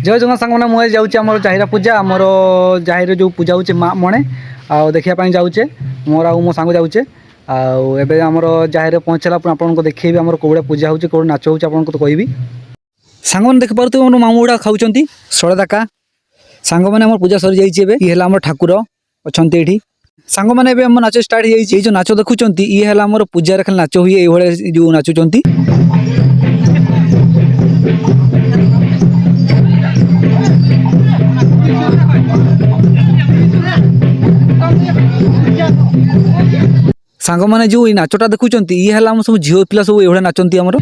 जय जगन्नाथ सांग मैंने मुझे जाऊँ आम जाहिरा पूजा आमर जाहिर जो पूजा हो मणे आ देखापी जाऊे मोर आउ मो सांग जाऊे आबे आमर जाहिर पहुँचला आपको देखी आम कौड़ा पूजा हो कौड़ नाच हो आपको कहि सांग मैंने देखिपे आम मामू गुड़ा खाऊँ सड़े दाका सांग मैंने आम पूजा सरी जाइए ये आम ठाकुर अच्छा ये सांग मैंने आम नाच स्टार्ट हो जो नाच देखुं ये आम पूजा खाली नाच हुए ये जो नाचुंट सांग मैंने जो नाचटा देखुं ये आम सब झील पिला सब ये नाचती आमर